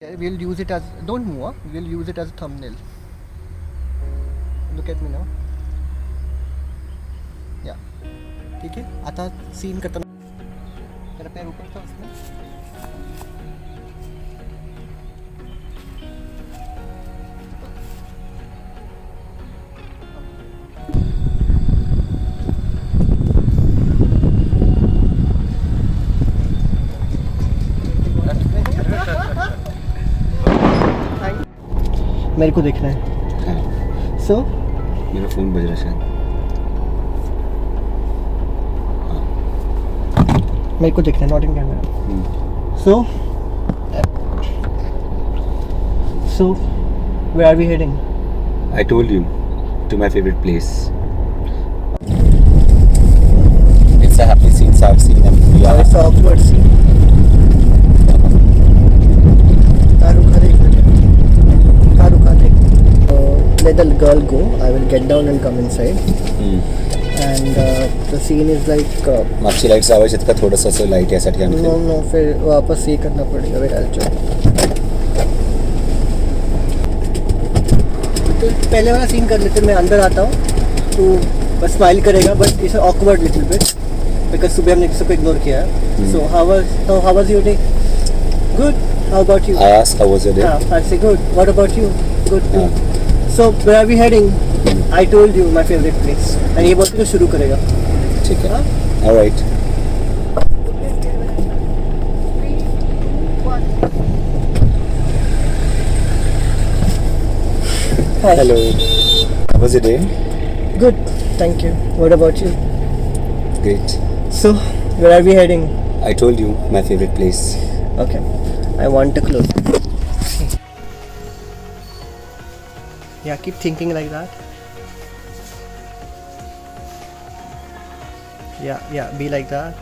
Yeah, we'll use it as, don't move, huh? We'll use it as a thumbnail. Look at me now. Yeah. ठीक है, आता scene खत्म. तेरा पैर ऊपर था उसमें. मेरे को देखना है. So मेरा फ़ोन बज रहा है शायद. मेरे को देखना है, not in camera. So where are we heading? I told you, to my favorite place. It's a happy scene, sad scene, and we are. It's awkward scene. Let the girl go. I will get down and come inside. And the scene is like. मागची lights लावायची आहेत का थोडंसं असं light यासाठी आणखी? No, फिर वापस ये करना पड़ेगा. Wait, I'll check. तो पहले वाला सीन कर लेते. मैं अंदर आता हूँ तो बस स्माइल करेगा, but it's awkward little bit because सुबह हमने किसी को इग्नोर किया है. So how was your day? Good. How about you? I asked how was your day? I say good. What about you? Good too. So where are we heading? I told you my favorite place. And ये बोल के तो शुरू करेगा. ठीक है. All right. Hi. Hello. How was your day? Good. Thank you. What about you? Great. So where are we heading? I told you, my favorite place. Okay. I want to close. Yeah, keep thinking like that. Yeah, be like that.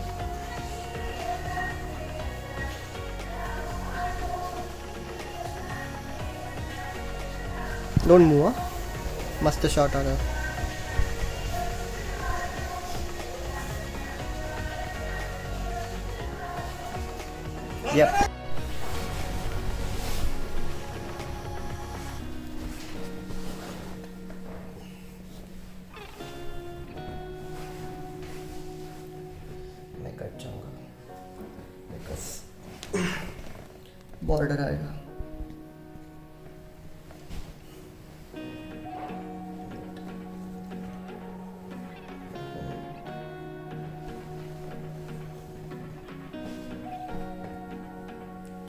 Don't move, huh? मस्त shot आ रहा है. Yep. मैं cut जाऊंगा because border आएगा.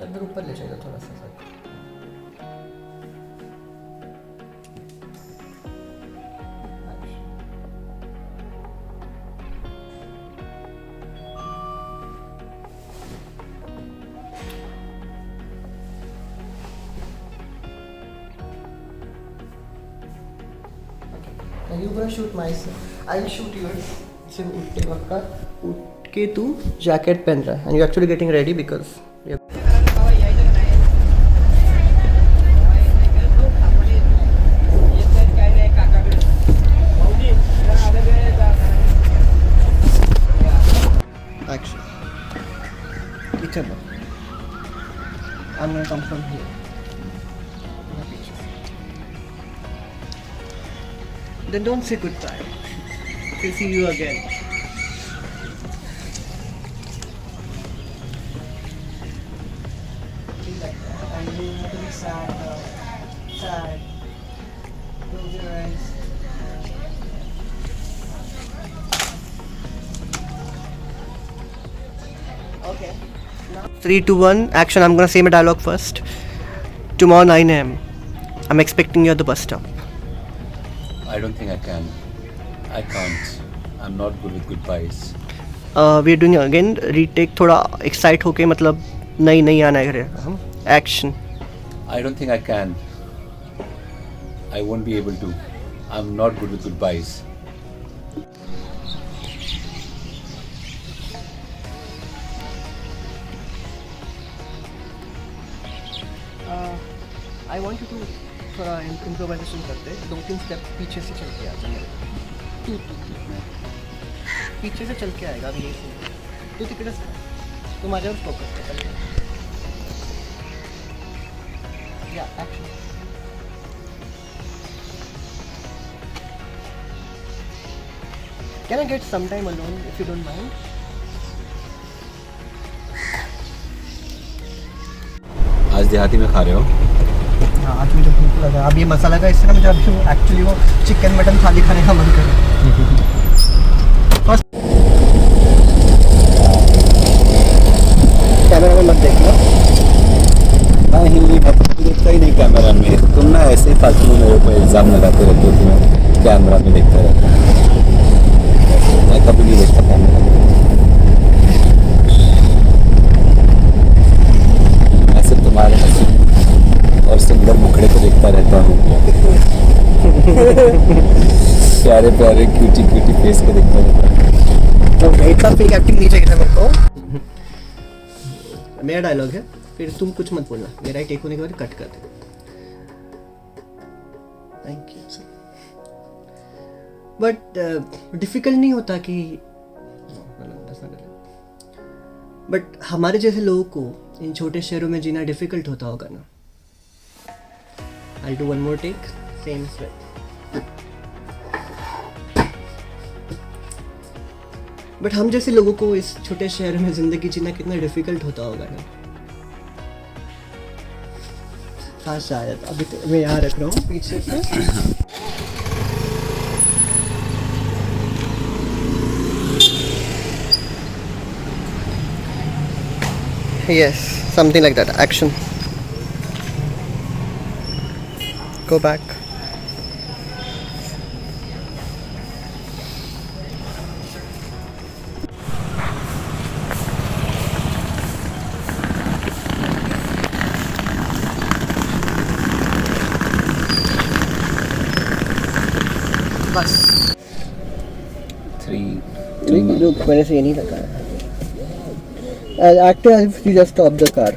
अंदर ऊपर ले जाएगा थोड़ा सा. And you're gonna shoot myself. I'll shoot yours. सिर्फ उठते वक्त का उठ के तू जैकेट पहन रहा है. And you're actually getting ready because action. इधर लो. I'm gonna come from here. Then don't say goodbye. We'll see you again. Feel like that. And you have to be sad now. Sad. Close your eyes. Okay. Now 3, 2, 1, action. I'm gonna say my dialogue first. Tomorrow 9 a.m. I'm expecting you at the bus stop. I don't think I can. I can't. I'm not good with goodbyes. We are doing again retake. थोड़ा excite होके मतलब नहीं आना है. Action. I don't think I can. I won't be able to. I'm not good with goodbyes. I want you to थोड़ा improvisation करते. 2-3 step पीछे से चल के आ जा. तू पीछे से चल के आएगा अभी. तू तिकडे तू माझ्यावर फोकस कर. Yeah, action. Can I get some time alone if you don't mind? आज देहाती में खा रहे हो? हाँ, आज मुझे भूख लगा। अब ये मसाला का इस तरह मुझे अभी एक्चुअली वो चिकन मटन थाली खाने का मन कर रहा है। कैमरा में मत देखना। हाँ, हिंदी मत देखता ही नहीं कैमरा में। तुम ना ऐसे ही फालतू में मेरे को एग्जाम लगाते रहते हो कि मैं कैमरा में देखता रहता हूँ। मैं कभी नहीं देखता कैमरा में। मैं सिर्फ तुम्हारे हंसी और सुंदर मुखड़े को देखता रहता हूँ। प्यारे प्यारे क्यूटी क्यूटी फेस को देखता रहता हूँ। तो इतना फेक एक्टिंग नहीं चाहिए था मेरे को। मेरा डायलॉग है, फिर तुम कुछ मत बोलना। मेरा टेक होने के बाद कट कर दे। Thank you sir. But difficult नहीं होता कि बट हमारे जैसे लोगों को इन छोटे शहरों में जीना डिफिकल्ट होता होगा ना। I'll do one more take, same sweat. But हम जैसे लोगों को इस छोटे शहर में जिंदगी जीना कितना डिफिकल्ट होता होगा ना। हाँ शायद अभी तो मैं यहाँ रख रहा हूँ पीछे से। Yes, something like that. Action. Go back. बस 3, 2, लोग मैंने से ये नहीं लगा है। Act as if you just stop the car.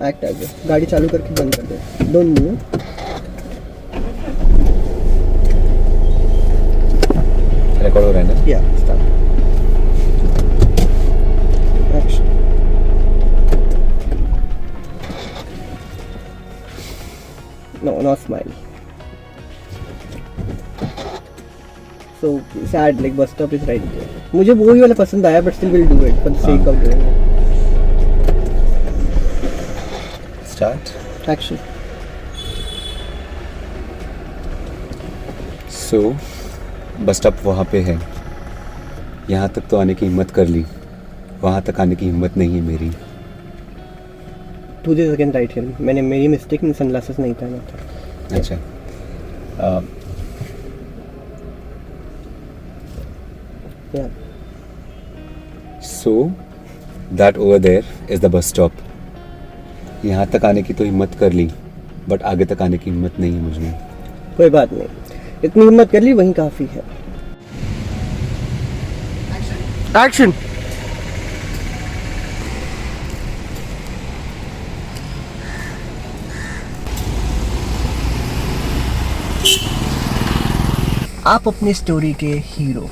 Act as if. गाड़ी चालू करके बंद कर दे। Don't move. रिकॉर्ड हो रहा है ना? Yeah, start. Action. No, not smile. So sad, like bus stop is right there. मुझे वो ही वाला पसंद आया, but still will do it for the sake of doing it. Start. Action. So, bus stop वहाँ पे है। यहाँ तक तो आने की हिम्मत कर ली, वहाँ तक आने की हिम्मत नहीं है मेरी। तुझे सेकंड राइट है। मैंने मेरी मिस्टेक में सनग्लासेस नहीं पहना था। अच्छा। Yeah. So, that over there is the bus stop. यहाँ तक आने की तो हिम्मत कर ली, बट आगे तक आने की हिम्मत नहीं है मुझ में। कोई बात नहीं, इतनी हिम्मत कर ली वहीं काफी है। एक्शन। आप अपनी स्टोरी के हीरो,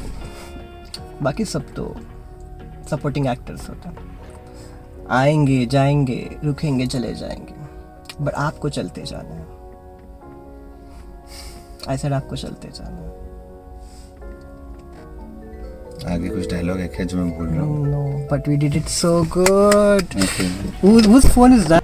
बाकी सब तो सपोर्टिंग एक्टर्स होते हैं। आएंगे जाएंगे, रुकेंगे चले जाएंगे, बट आपको चलते जाना है। ऐसा आपको चलते जाना है। आगे कुछ डायलॉग है क्या जो मैं बोल रहा हूँ? No, but we did it so good. Okay. Whose phone is that?